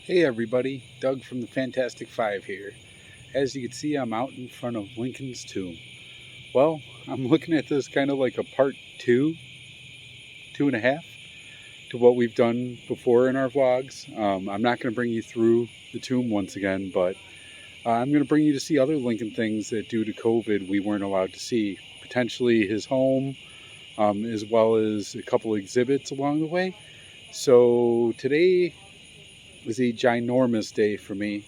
Hey everybody, Doug from the Fantastic Five here. As you can see, I'm out in front of Lincoln's tomb. Well, I'm looking at this kind of like a part two and a half to what we've done before in our vlogs. I'm not going to bring you through the tomb once again, but I'm going to bring you to see other Lincoln things that due to COVID we weren't allowed to see. Potentially his home, as well as a couple exhibits along the way. So today was a ginormous day for me.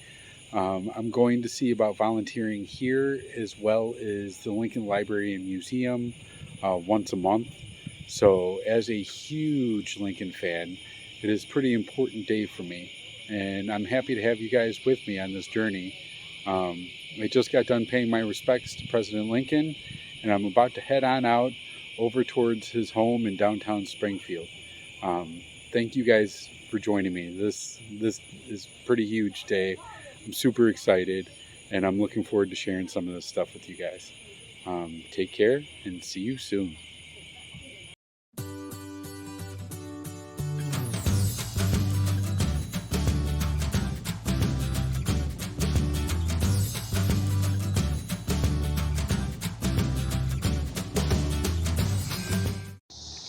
I'm going to see about volunteering here as well as the Lincoln Library and Museum once a month. So as a huge Lincoln fan, it is a pretty important day for me. And I'm happy to have you guys with me on this journey. I just got done paying my respects to President Lincoln, and I'm about to head on out over towards his home in downtown Springfield. Thank you guys for joining me. This is a pretty huge day. I'm super excited, and I'm looking forward to sharing some of this stuff with you guys. Take care, and see you soon.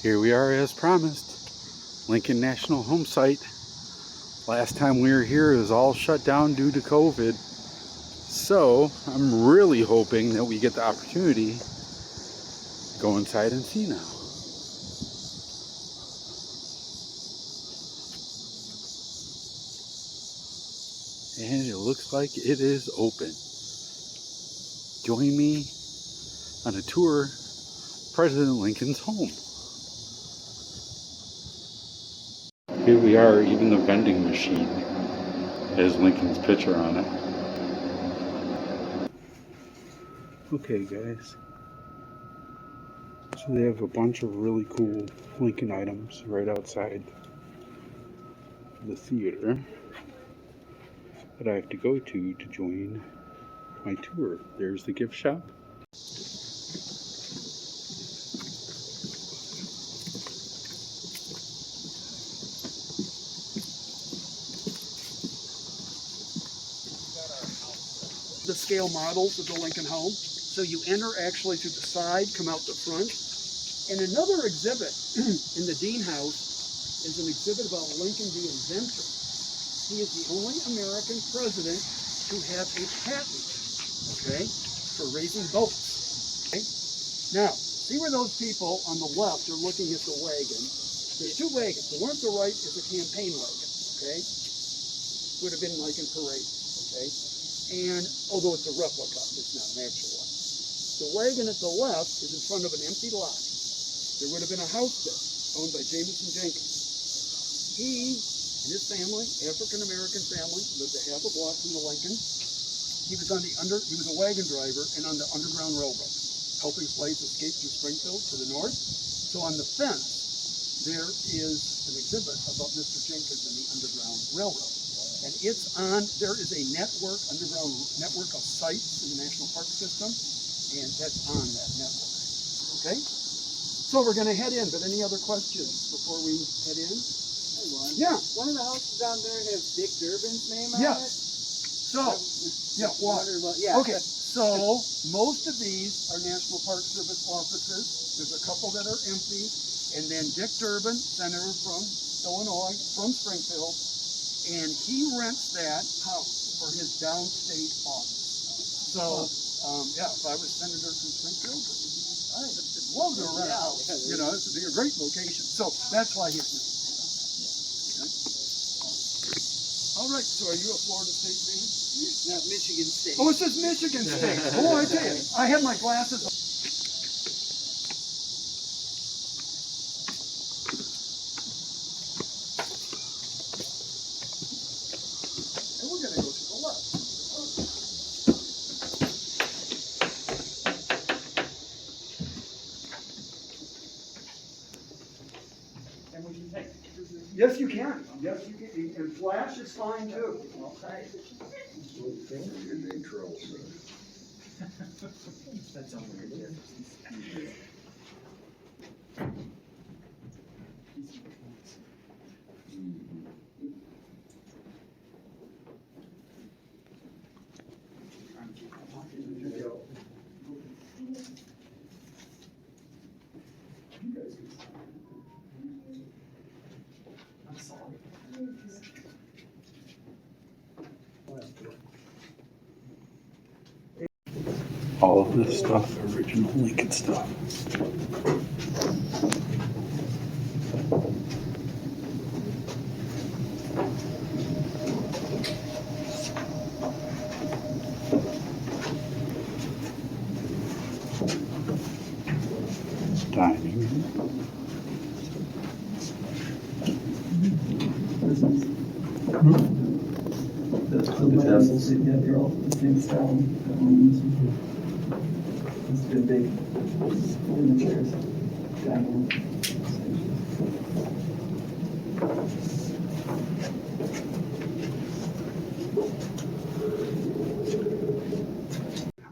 Here we are as promised, Lincoln National Home Site. Last time we were here, it was all shut down due to COVID. So I'm really hoping that we get the opportunity to go inside and see now. And it looks like it is open. Join me on a tour of President Lincoln's home. Here we are, even the vending machine has Lincoln's picture on it. Okay guys, so they have a bunch of really cool Lincoln items right outside the theater that I have to go to join my tour. There's the gift shop. The scale models of the Lincoln home. So you enter actually through the side, come out the front. And another exhibit in the Dean House is an exhibit about Lincoln the inventor. He is the only American president to have a patent, okay, for raising boats. Okay? Now, see where those people on the left are looking at the wagon. There's two wagons. The one at the right is a campaign wagon, okay? Would have been like in parade, okay? And although it's a replica, it's not an actual one. The wagon at the left is in front of an empty lot. There would have been a house there, owned by Jameson Jenkins. He and his family, African-American family, lived a half a block from the Lincoln. He was a wagon driver and on the Underground Railroad, helping slaves escape through Springfield to the north. So on the fence, there is an exhibit about Mr. Jenkins and the Underground Railroad. And there is a underground network of sites in the National Park System, and that's on that network. Okay? So we're going to head in, but any other questions before we head in? Yeah. One of the houses down there has Dick Durbin's name on it. So, why? Yeah. Okay, so most of these are National Park Service offices. There's a couple that are empty. And then Dick Durbin, senator from Illinois, from Springfield, and he rents that house for his downstate office. So, if I was senator from Springfield, I'd love to rent a house. You know, this would be a great location. So that's why he's new. Okay. All right, so are you a Florida State fan? No, Michigan State. Oh, it says Michigan State. Oh, I tell you, I had my glasses on. Yes, you can. Yes, you can. And flash is fine too. Okay. That's all we're doing. All of this stuff, original Lincoln stuff. Dining room. The tassels together, all the same style. It's been big in the chairs. Dining room.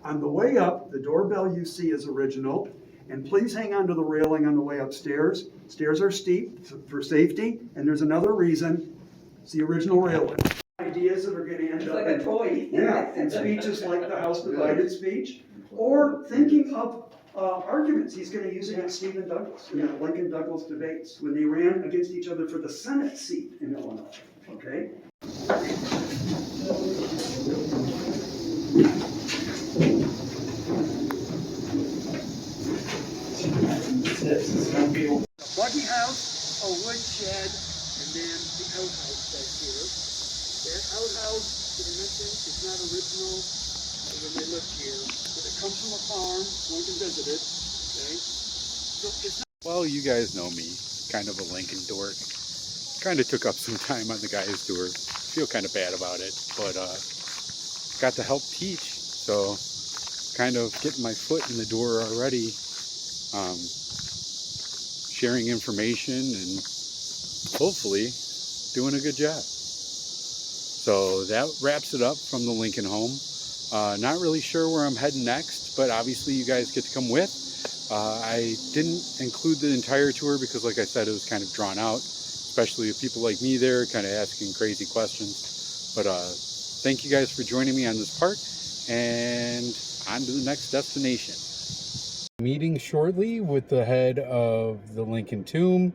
On the way up, the doorbell you see is original, and please hang on to the railing on the way upstairs. Stairs are steep for safety, and there's another reason. It's the original railing. Ideas that are going to end up like a toy. Yeah, and speeches like the House Divided speech, or thinking of arguments he's going to use against Stephen Douglas in the Lincoln Douglas debates when they ran against each other for the Senate seat in Illinois. Okay. A buggy house, a wood shed, and then the outhouse back here. That outhouse that I mentioned is not original when they lived here, but it comes from a farm. One can visit it. Okay. So it's not. Well, you guys know me, kind of a Lincoln dork. Kind of took up some time on the guy's tour. Feel kind of bad about it, but got to help teach, so kind of getting my foot in the door already. Sharing information and hopefully doing a good job. So that wraps it up from the Lincoln home. Not really sure where I'm heading next, but obviously you guys get to come with. I didn't include the entire tour because, like I said, it was kind of drawn out, especially with people like me there kind of asking crazy questions. But thank you guys for joining me on this part, and on to the next destination. Meeting shortly with the head of the Lincoln Tomb.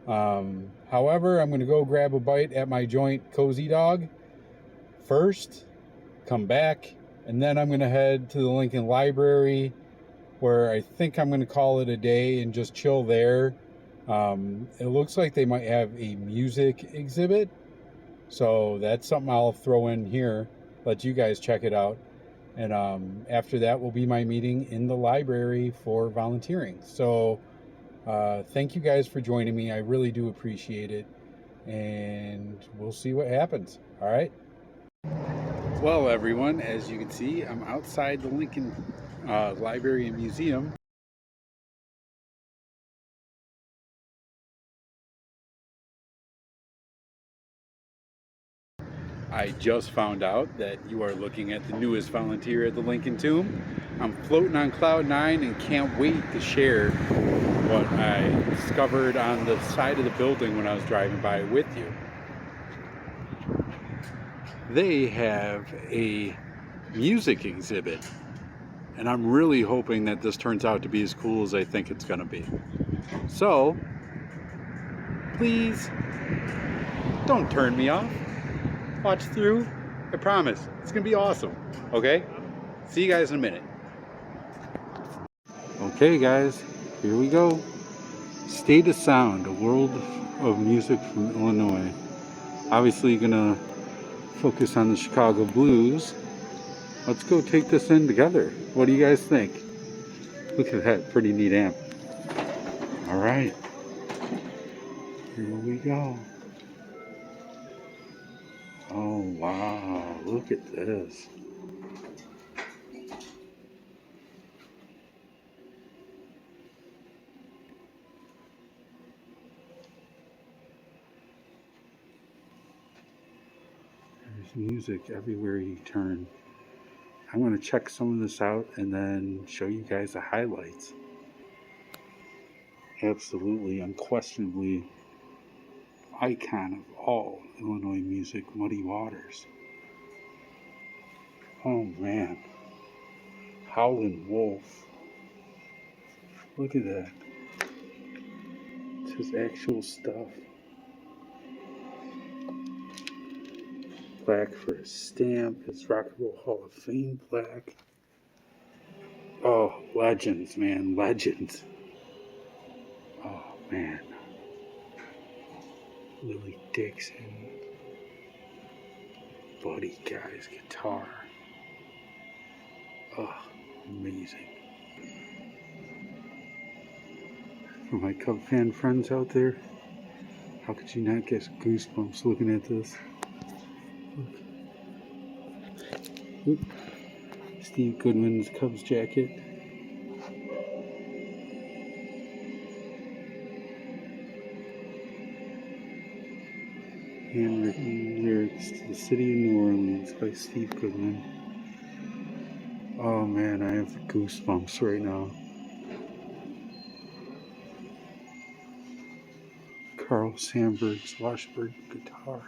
However, I'm going to go grab a bite at my joint Cozy Dog first, come back, and then I'm going to head to the Lincoln Library, where I think I'm going to call it a day and just chill there. It looks like they might have a music exhibit, so that's something I'll throw in here, let you guys check it out. And after that will be my meeting in the library for volunteering. So thank you guys for joining me. I really do appreciate it. And we'll see what happens. All right. Well, everyone, as you can see, I'm outside the Lincoln Library and Museum. I just found out that you are looking at the newest volunteer at the Lincoln Tomb. I'm floating on cloud 9 and can't wait to share what I discovered on the side of the building when I was driving by with you. They have a music exhibit, and I'm really hoping that this turns out to be as cool as I think it's going to be. So, please don't turn me off. Watch through. I promise it's gonna be awesome. Okay, see you guys in a minute. Okay guys, here we go. State of Sound, a world of music from Illinois. Obviously gonna focus on the Chicago blues. Let's go take this in together. What do you guys think? Look at that pretty neat amp. All right, here we go. Oh wow, look at this. There's music everywhere you turn. I'm going to check some of this out and then show you guys the highlights. Absolutely, unquestionably, icon of all Illinois music, Muddy Waters. Oh man, Howlin' Wolf. Look at that. It's his actual stuff. Plaque for his stamp, his Rock and Roll Hall of Fame plaque. Legends, man, legends. Oh, man. Lily Dixon. Buddy Guy's guitar. Oh, amazing. For my Cub fan friends out there, how could you not get goosebumps looking at this? Look. Oop. Steve Goodman's Cubs jacket. Handwritten lyrics to the City of New Orleans by Steve Goodman. Oh man, I have the goosebumps right now. Carl Sandburg's Washburn guitar.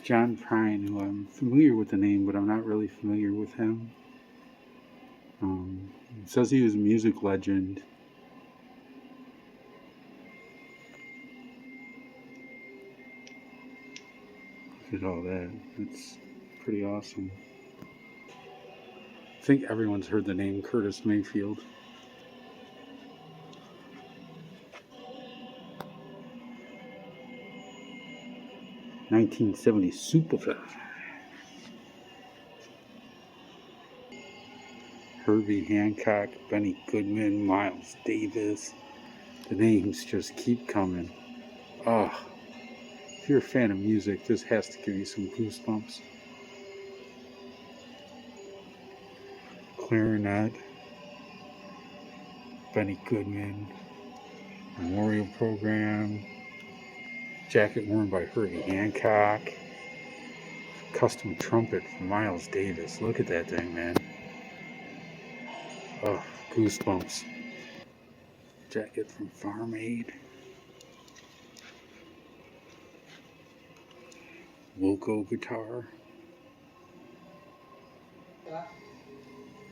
John Prine, who I'm familiar with the name, but I'm not really familiar with him. It says he was a music legend. Look at all that. That's pretty awesome. I think everyone's heard the name Curtis Mayfield. (1970) superfan. Herbie Hancock, Benny Goodman, Miles Davis. The names just keep coming. Oh, if you're a fan of music, this has to give you some goosebumps. Clarinet, Benny Goodman, Memorial Program, jacket worn by Herbie Hancock, custom trumpet from Miles Davis. Look at that thing, man. Oh, goosebumps. Jacket from Farm Aid. Wilco guitar.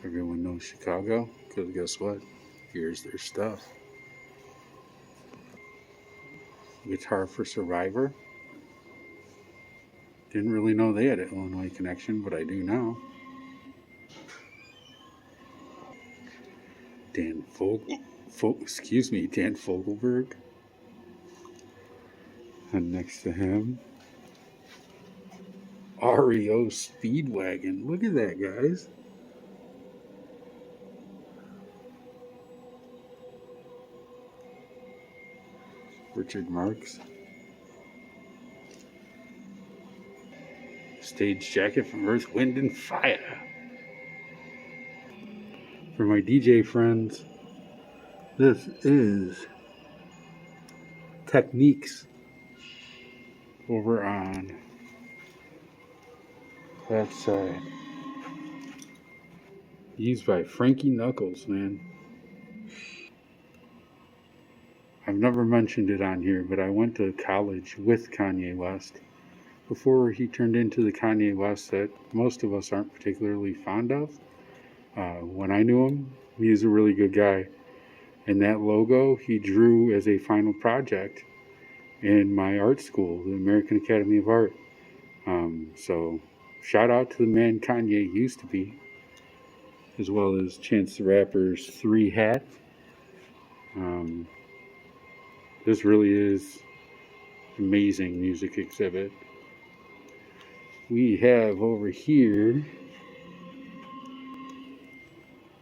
Everyone knows Chicago, because guess what? Here's their stuff. Guitar for Survivor. Didn't really know they had an Illinois connection, but I do now. Dan Fogelberg. And next to him, REO Speedwagon. Look at that, guys. Richard Marx. Stage jacket from Earth, Wind, and Fire. For my DJ friends, this is Techniques over on that side. Used by Frankie Knuckles, man. I've never mentioned it on here, but I went to college with Kanye West before he turned into the Kanye West that most of us aren't particularly fond of. When I knew him, he was a really good guy. And that logo he drew as a final project in my art school, the American Academy of Art. So shout out to the man Kanye used to be, as well as Chance the Rapper's 3 hat. This really is amazing music exhibit. We have over here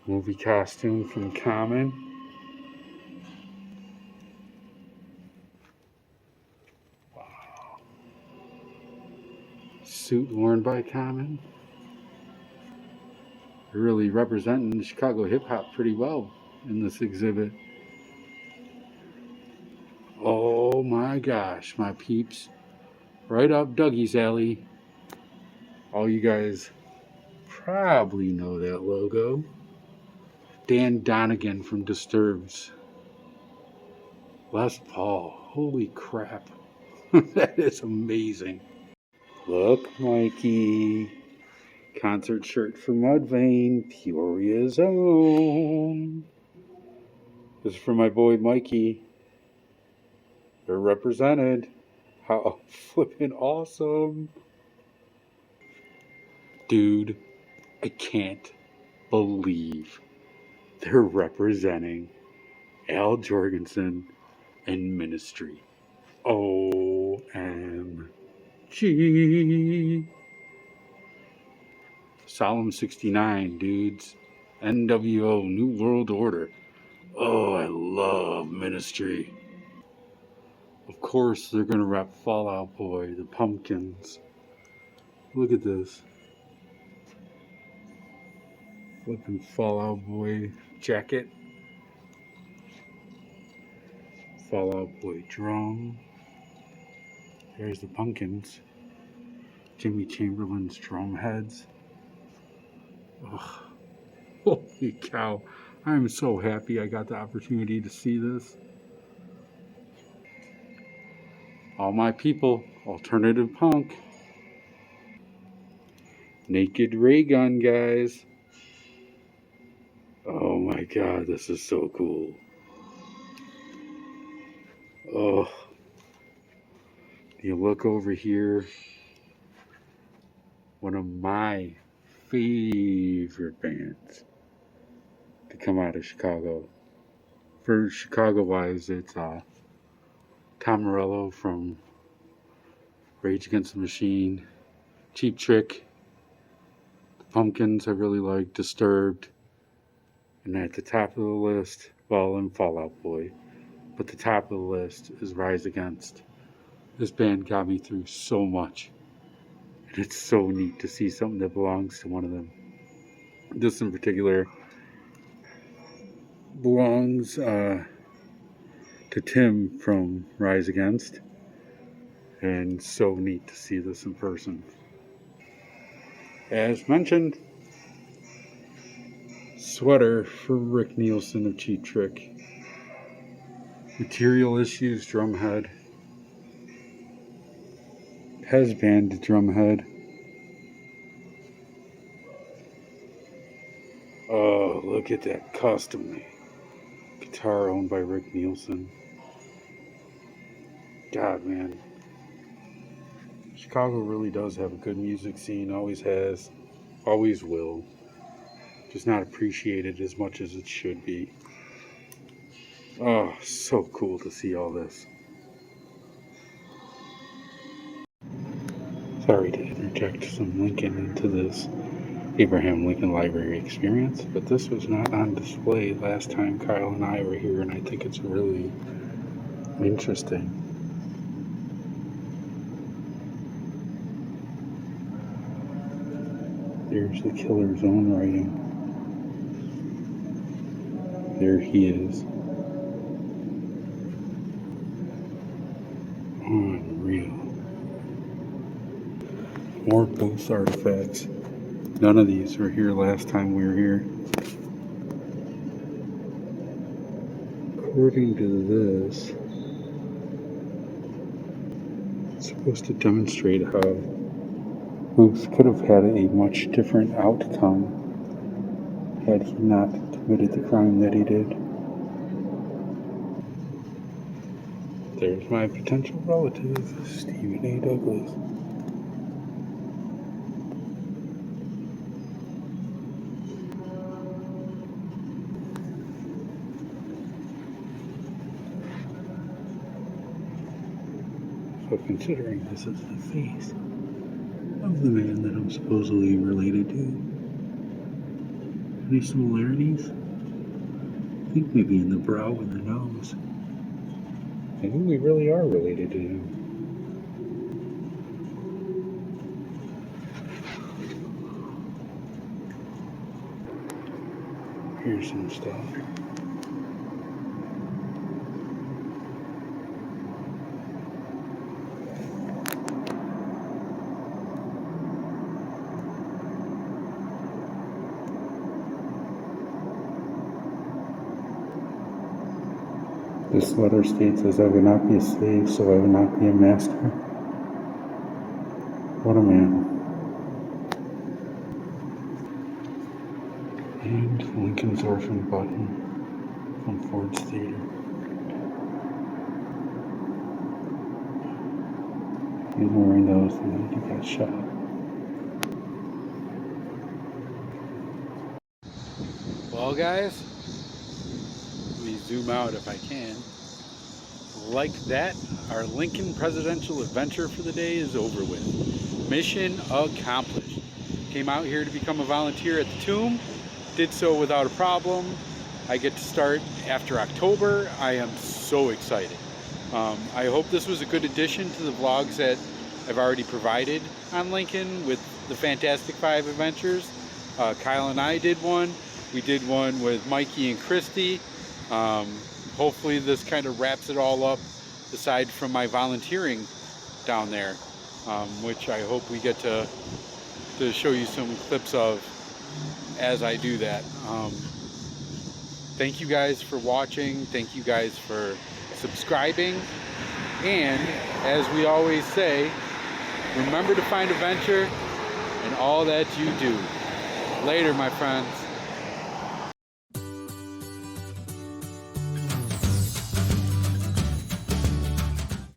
movie costume from Common. Wow. Suit worn by Common. Really representing Chicago hip hop pretty well in this exhibit. Oh my gosh, my peeps. Right up Dougie's alley. All you guys probably know that logo. Dan Donegan from Disturbed's. Les Paul. Holy crap. That is amazing. Look, Mikey. Concert shirt for Mudvayne. Peoria's own. This is for my boy Mikey. They're represented. How flippin' awesome. Dude, I can't believe they're representing Al Jorgensen and Ministry. OMG. Solemn 69, dudes. NWO, New World Order. Oh, I love Ministry. Of course, they're going to rap Fall Out Boy, the Pumpkins. Look at this. Flipping Fall Out Boy jacket. Fall Out Boy drum. There's the Pumpkins. Jimmy Chamberlain's drum heads. Ugh. Holy cow. I'm so happy I got the opportunity to see this. All my people, alternative punk. Naked Raygun, guys. Oh my god, this is so cool. Oh, you look over here. One of my favorite bands to come out of Chicago. For Chicago-wise, it's Tom Morello from Rage Against the Machine, Cheap Trick, the Pumpkins I really like, Disturbed, and at the top of the list, well, and Fall Out Boy, but the top of the list is Rise Against. This band got me through so much, and it's so neat to see something that belongs to one of them. This in particular belongs to Tim from Rise Against, and so neat to see this in person. As mentioned, sweater for Rick Nielsen of Cheap Trick. Material Issues drumhead. Hezband drumhead. Oh, look at that custom guitar owned by Rick Nielsen. God, man. Chicago really does have a good music scene. Always has. Always will. Just not appreciated as much as it should be. Oh, so cool to see all this. Sorry to interject some Lincoln into this Abraham Lincoln Library experience, but this was not on display last time Kyle and I were here, and I think it's really interesting. There's the killer's own writing. There he is. Unreal. More booth artifacts. None of these were here last time we were here. According to this, it's supposed to demonstrate how Booth could have had a much different outcome had he not committed the crime that he did. There's my potential relative, Stephen A. Douglas. So considering this is the face of the man that I'm supposedly related to, any similarities? I think maybe in the brow and the nose. Maybe we really are related to him. Here's some stuff. This letter states, as I would not be a slave, so I would not be a master. What a man. And Lincoln's Orphan button from Ford's Theater. He's wearing those the night he got shot. Well, guys, let me zoom out if I can. Like that, our Lincoln presidential adventure for the day is over with. Mission accomplished. Came out here to become a volunteer at the tomb. Did so without a problem. I get to start after October. I am so excited. I hope this was a good addition to the vlogs that I've already provided on Lincoln with the Fantastic Five adventures. Kyle and I did one. We did one with Mikey and Christy. Hopefully this kind of wraps it all up, aside from my volunteering down there, which I hope we get to show you some clips of as I do that. Thank you guys for watching. Thank you guys for subscribing. And as we always say, remember to find adventure in all that you do. Later, my friends.